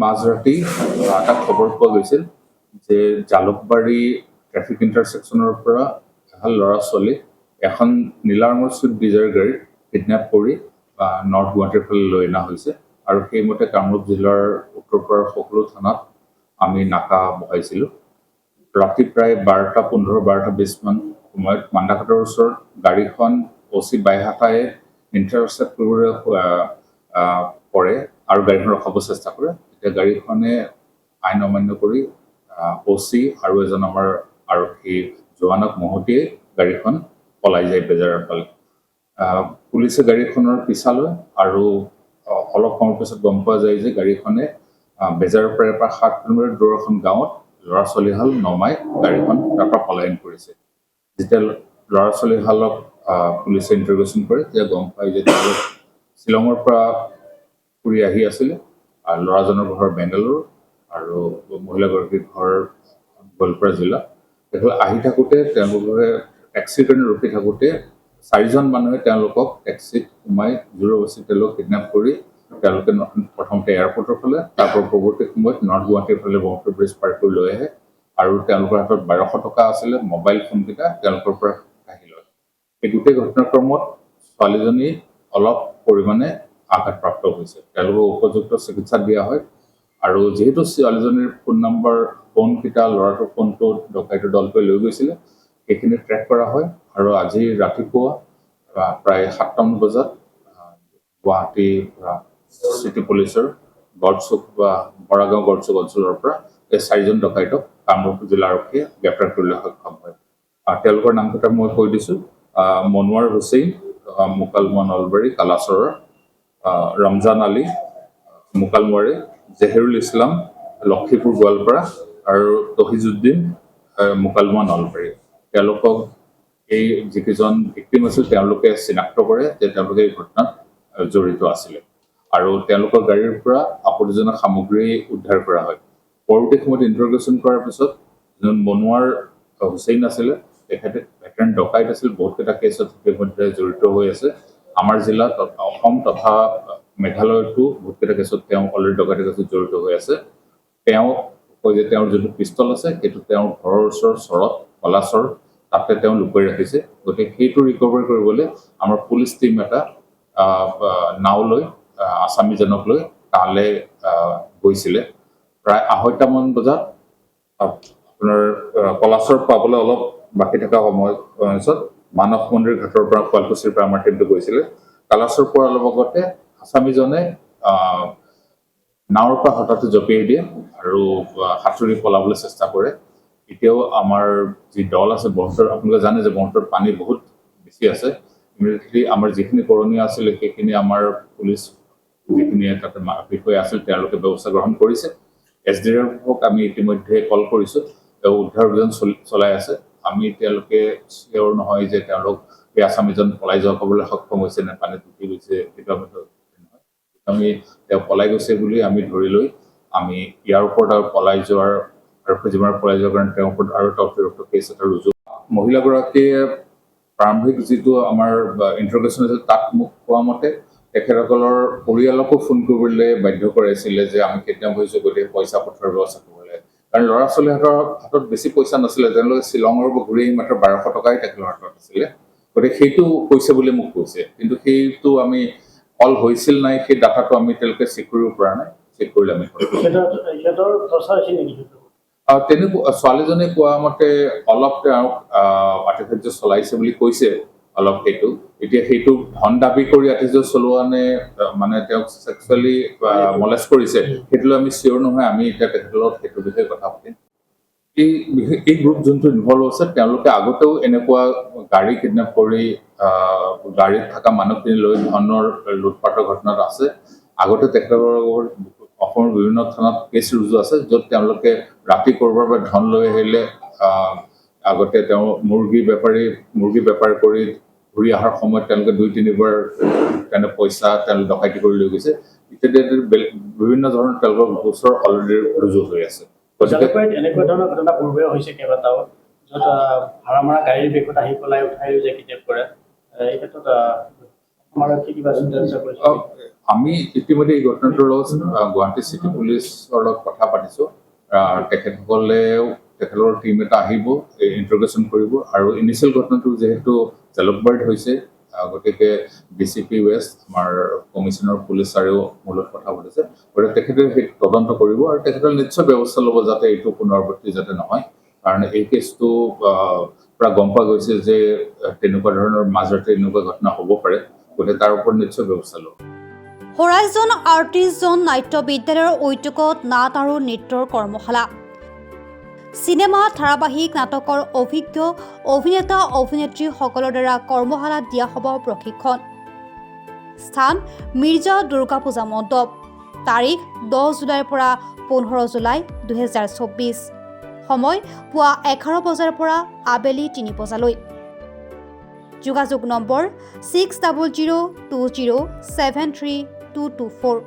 মাজৰাতি এটা খবৰ পোৱা গৈছিল যে জালুকবাৰী ট্ৰেফিক ইণ্টাৰছেকশ্যনৰ পৰা এহাল ল'ৰা ছোৱালী এখন নীলা ৰঙৰ চুইফ্ট ডিজায়াৰ গাড়ীত কিডনেপ কৰি নৰ্থ গুৱাহাটীৰ ফালে লৈ অনা হৈছে আৰু সেইমতে কামৰূপ জিলাৰ উত্তৰপাৰাৰ সকলো থানাত আমি নাকা বহাইছিলোঁ। ৰাতি প্ৰায় 12:15-12:20 মান সময়ত মান্দাঘাটৰ ওচৰত গাড়ীখন OC বাইহাটাই ইণ্টাৰচেপ্ট কৰিবলৈ কৰে আৰু গাড়ীখন ৰখাব চেষ্টা কৰে। তেতিয়া গাড়ীখনে আইন অমান্য কৰি OC আৰু এজন আমাৰ আৰক্ষী জোৱানক মহতিয়াই গাড়ীখন পলাই যায় বেজাৰৰ ফালে। পুলিচে গাড়ীখনৰ পিছা লয় আৰু অলপ সময়ৰ পিছত গম পোৱা যায় যে গাড়ীখনে বেজাৰৰ পৰা প্ৰায় 7 কিলোমিটাৰ দূৰৰ এখন গাঁৱত ল'ৰা ছোৱালীহাল নমাই গাড়ীখন তাৰ পৰা পলায়ন কৰিছে। যেতিয়া ল'ৰা ছোৱালীহালক পুলিচে ইণ্টাৰগেশ্যন কৰে তেতিয়া গম পায় যে তেওঁলোক শ্বিলঙৰ পৰা ফুৰি আহি আছিলে আৰু ল'ৰাজনৰ ঘৰ বেংগালুৰু আৰু মহিলাগৰাকীৰ ঘৰ গোৱালপাৰা জিলা। এইফালে আহি থাকোঁতে তেওঁলোকে টেক্সিৰ কাৰণে ৰখি থাকোঁতে 4জন মানুহে তেওঁলোকক টেক্সিত সোমাই জোৰবস্তি তেওঁলোকক কিডনেপ কৰি তেওঁলোকে প্ৰথমতে এয়াৰপৰ্টৰ ফালে তাৰপৰা পৰৱৰ্তী সময়ত নৰ্থ গুৱাহাটীৰ ফালে ব্ৰহ্মপুত্ৰ ব্ৰিজ পাৰ কৰি লৈ আহে আৰু তেওঁলোকৰ হাতত 1200 টকা আছিলে, মোবাইল ফোনকেইটা তেওঁলোকৰ পৰা কাঢ়ি লয়। এই গোটেই ঘটনাক্ৰমত ছোৱালীজনী অলপ পৰিমাণে আঘাতপ্ৰাপ্ত হৈছে। তেওঁলোকক উপযুক্ত চিকিৎসা দিয়া হয় আৰু যিহেতু ছোৱালীজনীৰ ফোন নম্বৰ ফোনকেইটা ল'ৰাটোৰ ফোনটো ডকাইতৰ দলটোৱে লৈ গৈছিলে সেইখিনি ট্ৰেক কৰা হয় আৰু আজি ৰাতিপুৱা প্ৰায় 7টামান বজাত গুৱাহাটী চিটি পুলিচৰ গড়চুক বা বৰাগাঁও গড়চুক অঞ্চলৰ পৰা এই 4জন ডকাইতক কামৰূপ জিলা আৰক্ষীয়ে গ্ৰেপ্তাৰ কৰিবলৈ সক্ষম হয়। তেওঁলোকৰ নামকেইটা মই কৈ দিছোঁ: মনোৱাৰ হুছেইন, মুকালমুৱা নলবাৰী কালাচৰৰ, ৰমজান আলী মুকালমুৱাৰী, জেহেৰুল ইছলাম লক্ষীপুৰ গোৱালপাৰা আৰু তহিজুদ্দিন মুকালমুৱা নলবাৰী। তেওঁলোকক এই যিকেইজন ভিক্টিম আছিল তেওঁলোকে চিনাক্ত কৰে যে তেওঁলোকে এই ঘটনাত জড়িত আছিলে আৰু তেওঁলোকৰ গাড়ীৰ পৰা আপত্তিজনক সামগ্ৰী উদ্ধাৰ কৰা হয়। পৰৱৰ্তী সময়ত ইণ্টাৰগেশ্যন কৰাৰ পিছত যোন মনোৱাৰ হুছেইন আছিলে তেখেতে ভেটেৰান ডকাইত আছিল, বহুতকেইটা কেছত ইতিমধ্যে জড়িত হৈ আছে। আমাৰ জিলাত অসম তথা মেঘালয়তো বহুতকেইটা কেছত তেওঁ অলৰেডি ডকাইতৰ কেছত জড়িত হৈ আছে। তেওঁ কয় যে তেওঁৰ যোনটো পিষ্টল আছে সেইটো তেওঁৰ ঘৰৰ ওচৰৰ চৰত কলাচৰ তাতে তেওঁ লুকুৱাই ৰাখিছে। গতিকে সেইটো ৰিকভাৰ কৰিবলৈ আমাৰ পুলিচ টীম এটা নাও লৈ আছামীজনক লৈ তালৈ গৈছিলে। প্ৰায় 2:30মান বজাত আপোনাৰ কলাচৰ পাবলৈ অলপ বাকী থকা সময়ত মানস মন্দিৰ ঘাটৰ পৰা শুৱালকুছিৰ পৰা আমাৰ টীমটো গৈছিলে। কালাচৰ পৰা অলপ আগতে আছামীজনে নাৱৰ পৰা হঠাতে জঁপিয়াই দিয়ে আৰু সাঁতুৰি পলাবলৈ চেষ্টা কৰে। এতিয়াও আমাৰ যি দল আছে ব্ৰহ্মপুত্ৰৰ, আপোনালোকে জানে যে ব্ৰহ্মপুত্ৰত পানী বহুত বেছি আছে। ইমিডিয়েটলি আমাৰ যিখিনি কৰণীয় আছিলে সেইখিনি আমাৰ পুলিচ যিখিনি তাতে বিষয়া আছিল তেওঁলোকে ব্যৱস্থা গ্ৰহণ কৰিছে। SDRFক আমি ইতিমধ্যে কল কৰিছোঁ, তেওঁ উদ্ধাৰ অভিযান চলাই আছে। আমি তেওঁলোকে চিয়ৰ নহয় যে তেওঁলোক সেই আছামীজন পলাই যোৱা ক'বলৈ সক্ষম হৈছে নে পানীত উটি গৈছে, সেইটো আমি তেওঁ পলাই গৈছে বুলি আমি ধৰি লৈ আমি ইয়াৰ ওপৰত আৰু পলাই যোৱাৰ কাৰণে তেওঁৰ ওপৰত আৰু এটা অতিৰিক্ত কেছ এটা ৰুজু। মহিলাগৰাকীয়ে প্ৰাৰম্ভিক যিটো আমাৰ ইণ্টাৰগেশ্যন আছিল তাত মোক কোৱা মতে তেখেতসকলৰ পৰিয়ালকো ফোন কৰিবলৈ বাধ্য কৰাইছিলে যে আমি কিডনেপ হৈছোঁ, গতিকে পইচা পঠোৱাৰ ব্যৱস্থা কৰিব লাগে। কাৰণ ল'ৰা ছোৱালীহঁতৰ হাতত বেছি পইচা নাছিলে, তেওঁলোকে শ্বিলঙৰ পৰা ঘূৰি আহি মাত্ৰ 1200 টকাই তেখেতৰ হাতত আছিলে। গতিকে সেইটো কৈছে বুলি মোক কৈছে, কিন্তু সেইটো আমি কল হৈছিল নাই সেই ডাটাটো আমি তেওঁলোকে চেক কৰিব পৰা নাই। চেক কৰিলে আমি তেনেকুৱা ছোৱালীজনে কোৱা মতে অলপ তেওঁক আতিশয্য চলাইছে বুলি কৈছে অলপ। সেইটো এতিয়া সেইটো ধন দাবী কৰি আতিশয্য চলোৱা নে মানে তেওঁক ছেক্সুৱেলি মলেষ্ট কৰিছে সেইটো আমি চিয়ৰ নহয়। আমি এতিয়া তেখেতৰ লগত সেইটো বিষয়ে কথা পাতিম। এই গ্ৰুপ যোনটো ইনভলভ আছে তেওঁলোকে আগতেও এনেকুৱা গাড়ী কিডনেপ কৰি গাড়ীত থকা মানুহখিনি লৈ ধনৰ লুটপাটৰ ঘটনাত আছে। আগতে তেখেতলোকৰ অসমৰ বিভিন্ন থানাত কেছ ৰুজু আছে য'ত তেওঁলোকে ৰাতি ক'ৰবাৰ পৰা ধন লৈ আহিলে আগতে তেওঁ মুৰ্গী বেপাৰ কৰি ঘূৰি অহাৰ সময়ত তেওঁলোকে 2-3বাৰ পইচা তেওঁলোকে ডকাইতি কৰি লৈ গৈছে। ইত্যাদি বিভিন্ন ধৰণৰ তেওঁলোকৰ গোচৰ অলৰেডি ৰুজু হৈ আছে। এনেকুৱা ধৰণৰ ঘটনা পূৰ্বে হৈছে কেইবাটাও, য'ত ভাড়া মৰা গাড়ীৰ বেগত আহি পেলাই উঠাই লৈ যায় কিডনেপ কৰে। এই ক্ষেত্ৰত আমাৰ কি কিবা চিন্তা কৰিছে? আমি ইতিমধ্যে এই ঘটনাটোৰ লগত গুৱাহাটী চিটি পুলিচৰ লগত কথা পাতিছোঁ। তেখেতসকলৰ টিম এটা আহিব, ইণ্টাৰগেশ্যন কৰিব। আৰু ইনিচিয়েল ঘটনাটো যিহেতু জালুকবাৰীত হৈছে, গতিকে DCP ৱেষ্ট আমাৰ কমিশনাৰ পুলিচ ছাৰেও মোৰ লগত কথা পাতিছে। গতিকে তেখেতে সেই তদন্ত কৰিব আৰু তেখেতৰ নিশ্চয় ব্যৱস্থা ল'ব যাতে এইটো পুনৰাবৃত্তি যাতে নহয়। কাৰণ এই কেছটো পৰা গম পোৱা গৈছে যে তেনেকুৱা ধৰণৰ মাজতে এনেকুৱা ঘটনা হ'ব পাৰে। গতিকে তাৰ ওপৰত নিশ্চয় ব্যৱস্থা ল'ব। হৰাইজন আৰ্টিষ্ট নাট্য বিদ্যালয়ৰ উদ্যোগত নাট আৰু নৃত্যৰ কৰ্মশালা। চিনেমা, ধাৰাবাহিক নাটকৰ অভিজ্ঞ অভিনেতা অভিনেত্ৰীসকলৰ দ্বাৰা কৰ্মশালাত দিয়া হ'ব প্ৰশিক্ষণ। স্থান মিৰ্জা দুৰ্গা পূজা মণ্ডপ। তাৰিখ 10 জুলাইৰ পৰা 15 জুলাই 2024। সময় পুৱা 11 বজাৰ পৰা আবেলি 3 বজালৈ। যোগাযোগ নম্বৰ 6002073224।